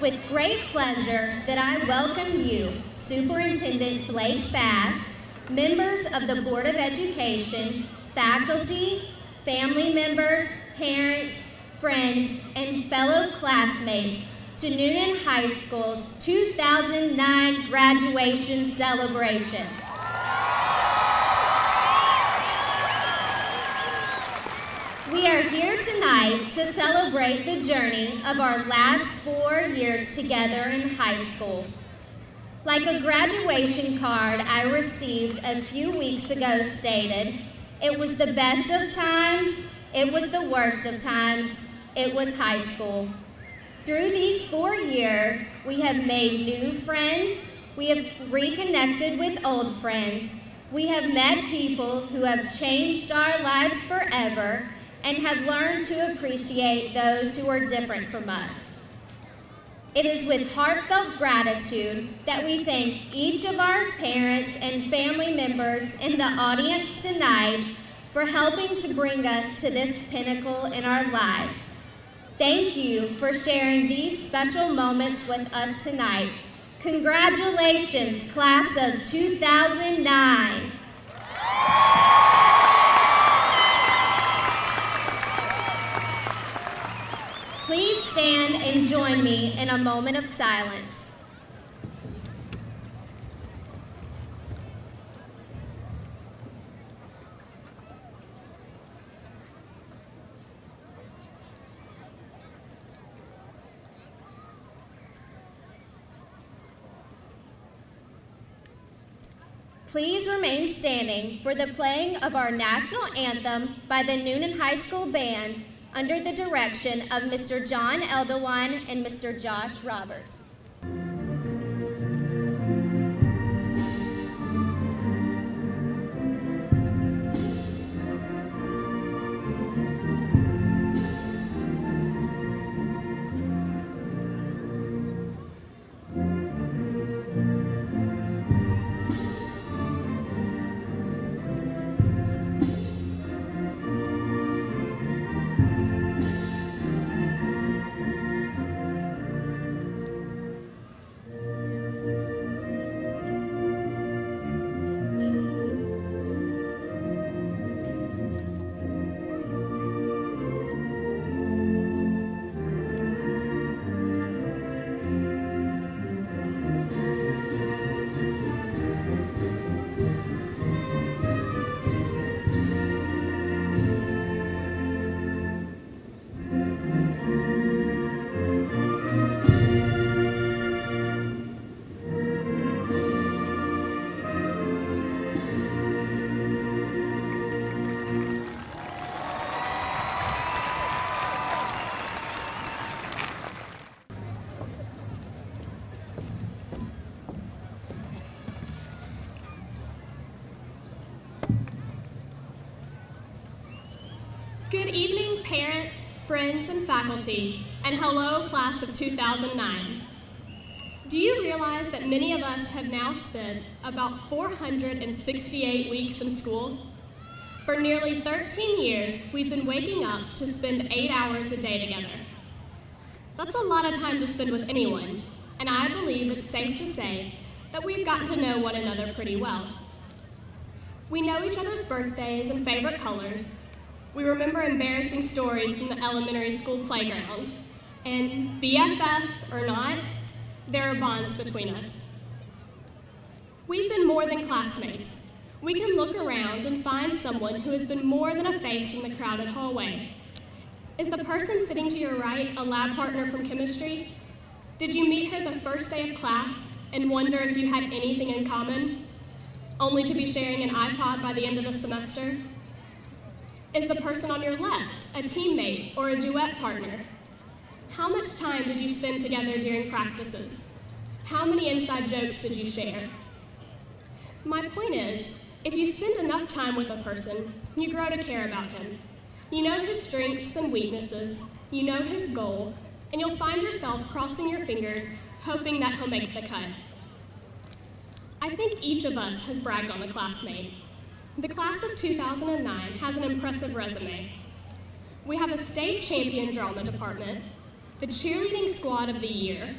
with great pleasure that I welcome you, Superintendent Blake Bass, members of the Board of Education, faculty, family members, parents, friends, and fellow classmates to Newnan High School's 2009 graduation celebration. We are here tonight to celebrate the journey of our last 4 years together in high school. Like a graduation card I received a few weeks ago stated, it was the best of times, it was the worst of times, it was high school. Through these 4 years, we have made new friends, we have reconnected with old friends, we have met people who have changed our lives forever, and have learned to appreciate those who are different from us. It is with heartfelt gratitude that we thank each of our parents and family members in the audience tonight for helping to bring us to this pinnacle in our lives. Thank you for sharing these special moments with us tonight. Congratulations, class of 2009. Please stand and join me in a moment of silence. Please remain standing for the playing of our national anthem by the Newnan High School Band under the direction of Mr. John Eldewine and Mr. Josh Roberts. Good evening, parents, friends, and faculty, and hello, class of 2009. Do you realize that many of us have now spent about 468 weeks in school? For nearly 13 years, we've been waking up to spend 8 hours a day together. That's a lot of time to spend with anyone, and I believe it's safe to say that we've gotten to know one another pretty well. We know each other's birthdays and favorite colors. We remember embarrassing stories from the elementary school playground, and BFF or not, there are bonds between us. We've been more than classmates. We can look around and find someone who has been more than a face in the crowded hallway. Is the person sitting to your right a lab partner from chemistry? Did you meet her the first day of class and wonder if you had anything in common, only to be sharing an iPod by the end of the semester? Is the person on your left a teammate or a duet partner? How much time did you spend together during practices? How many inside jokes did you share? My point is, if you spend enough time with a person, you grow to care about him. You know his strengths and weaknesses, you know his goal, and you'll find yourself crossing your fingers, hoping that he'll make the cut. I think each of us has bragged on a classmate. The class of 2009 has an impressive resume. We have a state champion drama department, the cheerleading squad of the year,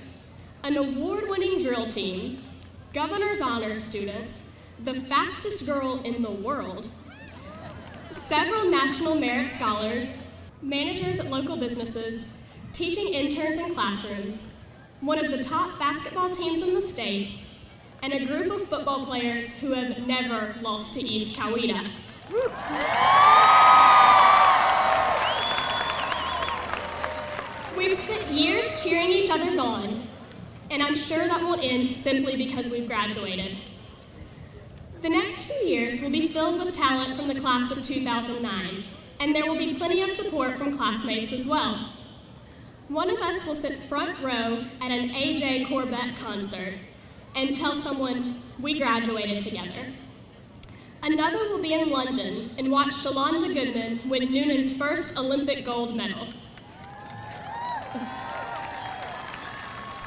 an award-winning drill team, governor's honors students, the fastest girl in the world, several national merit scholars, managers at local businesses, teaching interns in classrooms, one of the top basketball teams in the state, and a group of football players who have never lost to East Coweta. We've spent years cheering each other's on, and I'm sure that won't end simply because we've graduated. The next few years will be filled with talent from the class of 2009, and there will be plenty of support from classmates as well. One of us will sit front row at an A.J. Corbett concert and tell someone we graduated together. Another will be in London and watch Shalonda Goodman win Newnan's first Olympic gold medal.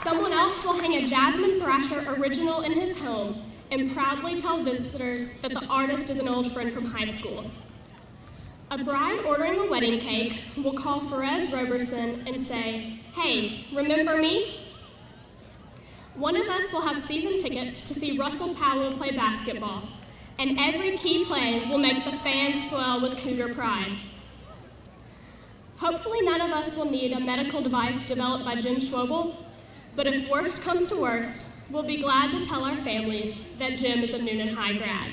Someone else will hang a Jasmine Thrasher original in his home and proudly tell visitors that the artist is an old friend from high school. A bride ordering a wedding cake will call Ferez Roberson and say, "Hey, remember me?" One of us will have season tickets to see Russell Powell play basketball, and every key play will make the fans swell with Cougar pride. Hopefully none of us will need a medical device developed by Jim Schwobel, but if worst comes to worst, we'll be glad to tell our families that Jim is a Newnan High grad.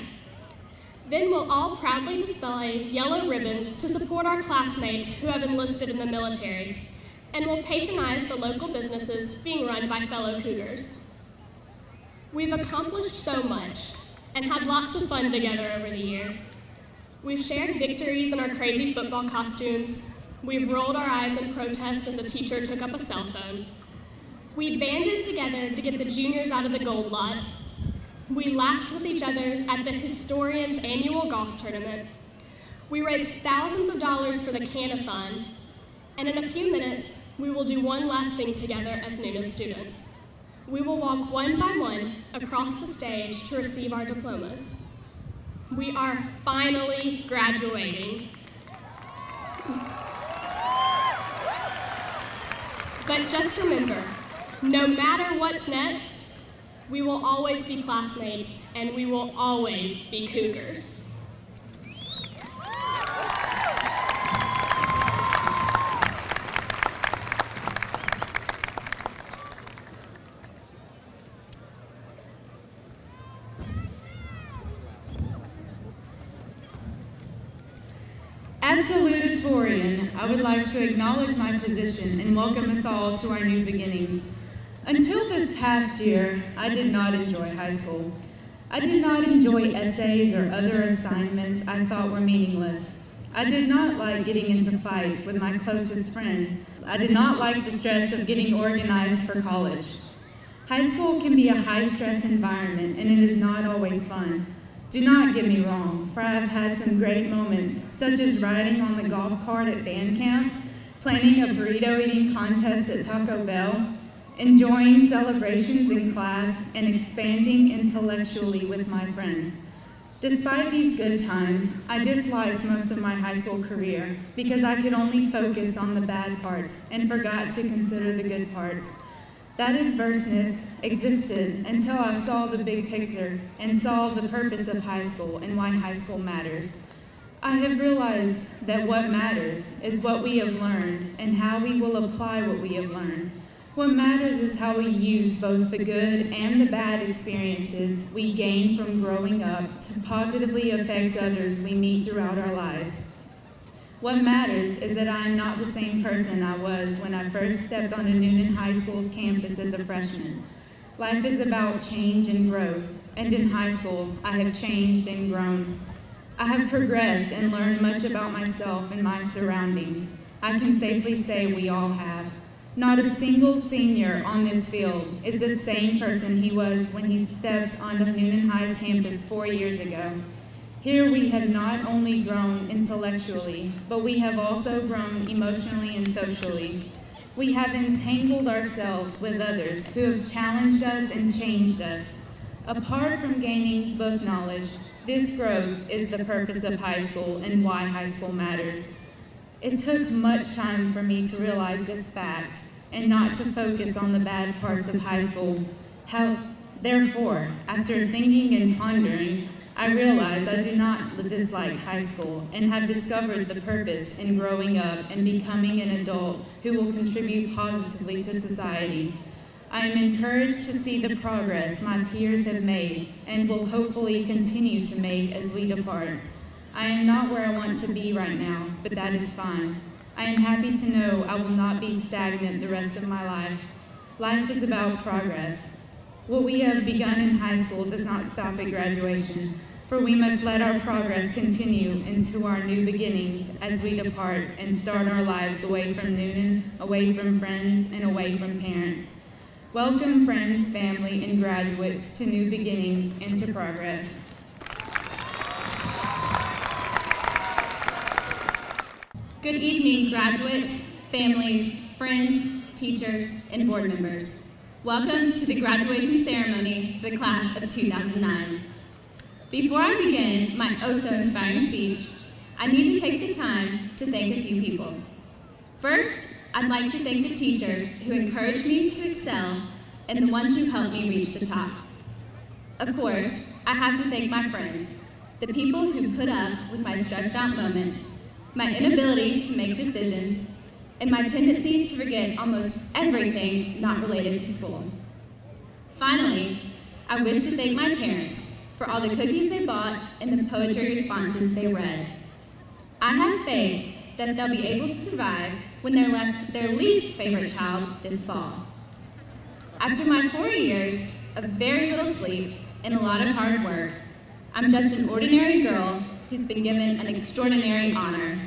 Then we'll all proudly display yellow ribbons to support our classmates who have enlisted in the military, and we'll patronize the local businesses being run by fellow Cougars. We've accomplished so much and had lots of fun together over the years. We've shared victories in our crazy football costumes. We've rolled our eyes in protest as a teacher took up a cell phone. We banded together to get the juniors out of the gold lots. We laughed with each other at the Historians' annual golf tournament. We raised thousands of dollars for the Can-a-thon. And in a few minutes, we will do one last thing together as Newnan students. We will walk one by one across the stage to receive our diplomas. We are finally graduating. But just remember, no matter what's next, we will always be classmates and we will always be Cougars. As Salutatorian, I would like to acknowledge my position and welcome us all to our new beginnings. Until this past year, I did not enjoy high school. I did not enjoy essays or other assignments I thought were meaningless. I did not like getting into fights with my closest friends. I did not like the stress of getting organized for college. High school can be a high-stress environment, and it is not always fun. Do not get me wrong, for I have had some great moments, such as riding on the golf cart at band camp, planning a burrito eating contest at Taco Bell, enjoying celebrations in class, and expanding intellectually with my friends. Despite these good times, I disliked most of my high school career because I could only focus on the bad parts and forgot to consider the good parts. That adverseness existed until I saw the big picture and saw the purpose of high school and why high school matters. I have realized that what matters is what we have learned and how we will apply what we have learned. What matters is how we use both the good and the bad experiences we gain from growing up to positively affect others we meet throughout our lives. What matters is that I am not the same person I was when I first stepped onto Newnan High School's campus as a freshman. Life is about change and growth, and in high school, I have changed and grown. I have progressed and learned much about myself and my surroundings. I can safely say we all have. Not a single senior on this field is the same person he was when he stepped onto Newnan High's campus 4 years ago. Here we have not only grown intellectually, but we have also grown emotionally and socially. We have entangled ourselves with others who have challenged us and changed us. Apart from gaining book knowledge, this growth is the purpose of high school and why high school matters. It took much time for me to realize this fact, and not to focus on the bad parts of high school. Therefore, after thinking and pondering, I realize I do not dislike high school and have discovered the purpose in growing up and becoming an adult who will contribute positively to society. I am encouraged to see the progress my peers have made and will hopefully continue to make as we depart. I am not where I want to be right now, but that is fine. I am happy to know I will not be stagnant the rest of my life. Life is about progress. What we have begun in high school does not stop at graduation, for we must let our progress continue into our new beginnings as we depart and start our lives away from Newnan, away from friends, and away from parents. Welcome, friends, family, and graduates, to new beginnings and to progress. Good evening, graduates, families, friends, teachers, and board members. Welcome to the graduation ceremony for the class of 2009. Before I begin my oh-so-inspiring speech, I need to take the time to thank a few people. First, I'd like to thank the teachers who encouraged me to excel and the ones who helped me reach the top. Of course, I have to thank my friends, the people who put up with my stressed-out moments, my inability to make decisions, and my tendency to forget almost everything not related to school. Finally, I wish to thank my parents for all the cookies they bought and the poetry responses they read. I have faith that they'll be able to survive when they're left their least favorite child this fall. After my 4 years of very little sleep and a lot of hard work, I'm just an ordinary girl who's been given an extraordinary honor.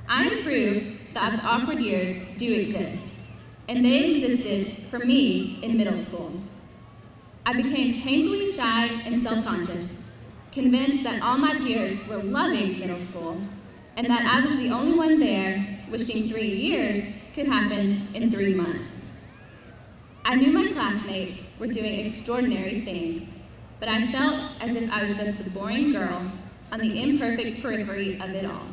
I am proof that the awkward years do exist, and they existed for me in middle school. I became painfully shy and self-conscious, convinced that all my peers were loving middle school, and that I was the only one there wishing 3 years could happen in 3 months. I knew my classmates were doing extraordinary things, but I felt as if I was just the boring girl on the imperfect periphery of it all.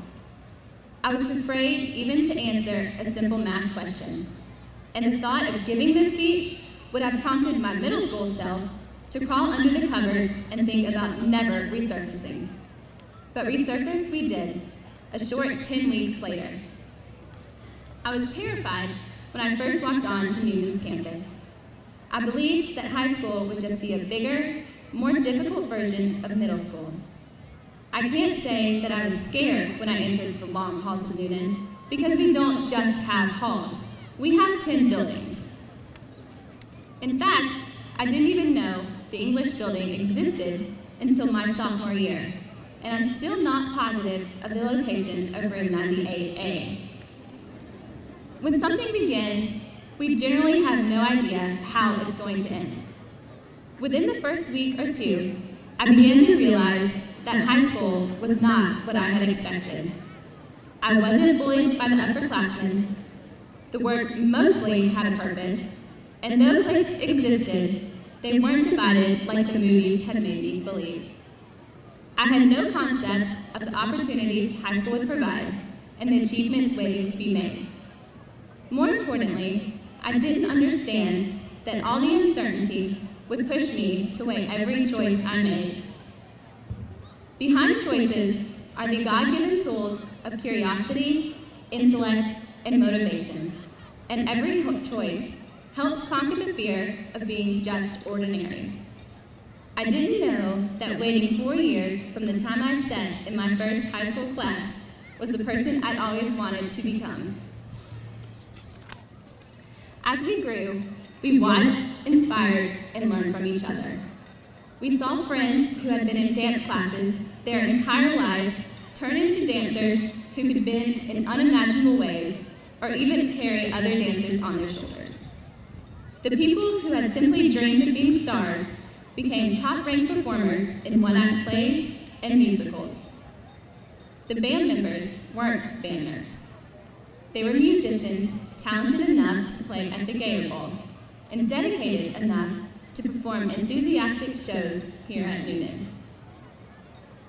I was afraid even to answer a simple math question, and the thought of giving this speech would have prompted my middle school self to crawl under the covers and think about never resurfacing. But resurface we did, a short 10 weeks later. I was terrified when I first walked on to Newnan's campus. I believed that high school would just be a bigger, more difficult version of middle school. I can't say that I was scared when I entered the long halls of Newnan, because we don't just have halls. We have 10 buildings. In fact, I didn't even know the English building existed until my sophomore year, and I'm still not positive of the location of room 98A. When something begins, we generally have no idea how it's going to end. Within the first week or two, I began to realize that high school was not what I had expected. I wasn't bullied by the upperclassmen. The work mostly had a purpose, and though cliques existed, they weren't divided like the movies had made me believe. I had no concept of the opportunities high school would provide and the achievements waiting to be made. More importantly, I didn't understand that all the uncertainty would push me to weigh every choice I made. Behind choices are the God-given tools of curiosity, intellect, and motivation, and every choice helps conquer the fear of being just ordinary. I didn't know that waiting 4 years from the time I sat in my first high school class was the person I'd always wanted to become. As we grew, we watched, inspired, and learned from each other. We saw friends who had been in dance classes their entire lives turn into dancers who could bend in unimaginable ways or even carry other dancers on their shoulders. The people who had simply dreamed of being stars became top-ranked performers in one-act plays and musicals. The band members weren't band nerds. They were musicians talented enough to play at the Gator Bowl and dedicated enough to perform enthusiastic shows here at Newnan.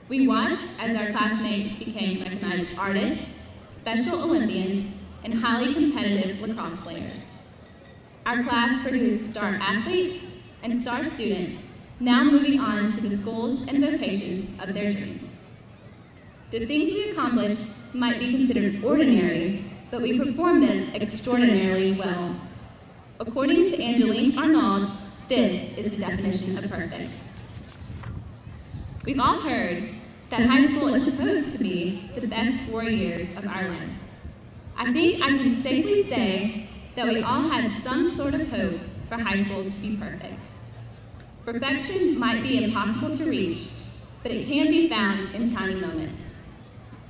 We watched as our classmates became recognized artists, Special Olympians, and highly competitive lacrosse players. Our class produced star athletes and star students, now moving on to the schools and vocations of their dreams. The things we accomplished might be considered ordinary, but we performed them extraordinarily well. According to Angeline Arnauld, this is the definition of perfect. We've all heard that high school is supposed to be the best 4 years of our lives. I think I can safely say that we all had some sort of hope for high school to be perfect. Perfection might be impossible to reach, but it can be found in tiny moments.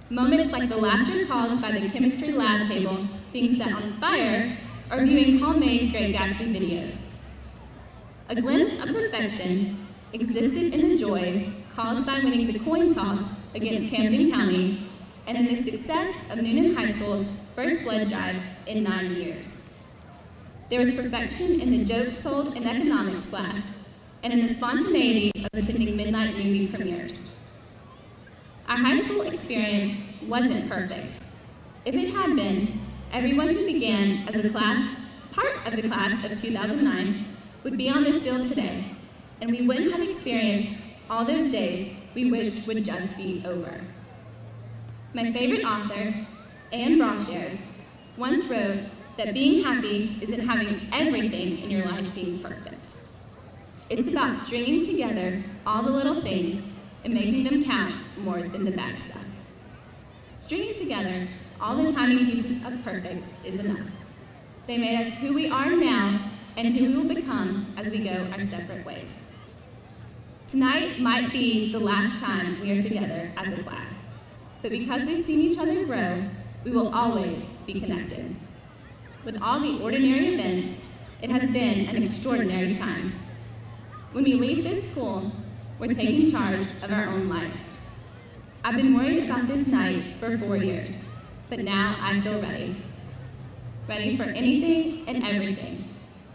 Moments like the laughter caused by the chemistry lab table being set on fire or viewing homemade Great Gatsby videos. A glimpse of perfection existed in the joy caused by winning the coin toss against Camden County and in the success of Newnan High School's first blood drive in 9 years. There was perfection in the jokes told in economics class and in the spontaneity of attending midnight movie premieres. Our high school experience wasn't perfect. If it had been, everyone who began as part of the class of 2009 would be on this field today, and we wouldn't have experienced all those days we wished would just be over. My favorite author, Anne Brochers, once wrote that being happy isn't having everything in your life being perfect. It's about stringing together all the little things and making them count more than the bad stuff. Stringing together all the tiny pieces of perfect is enough. They made us who we are now and who we will become as we go our separate ways. Tonight might be the last time we are together as a class, but because we've seen each other grow, we will always be connected. With all the ordinary events, it has been an extraordinary time. When we leave this school, we're taking charge of our own lives. I've been worried about this night for 4 years, but now I feel ready. Ready for anything and everything.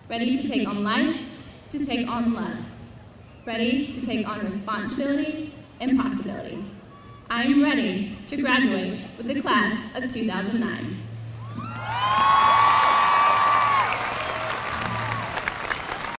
Ready to take on life, to take on love. Ready to take on responsibility and possibility. I am ready to graduate with the class of 2009.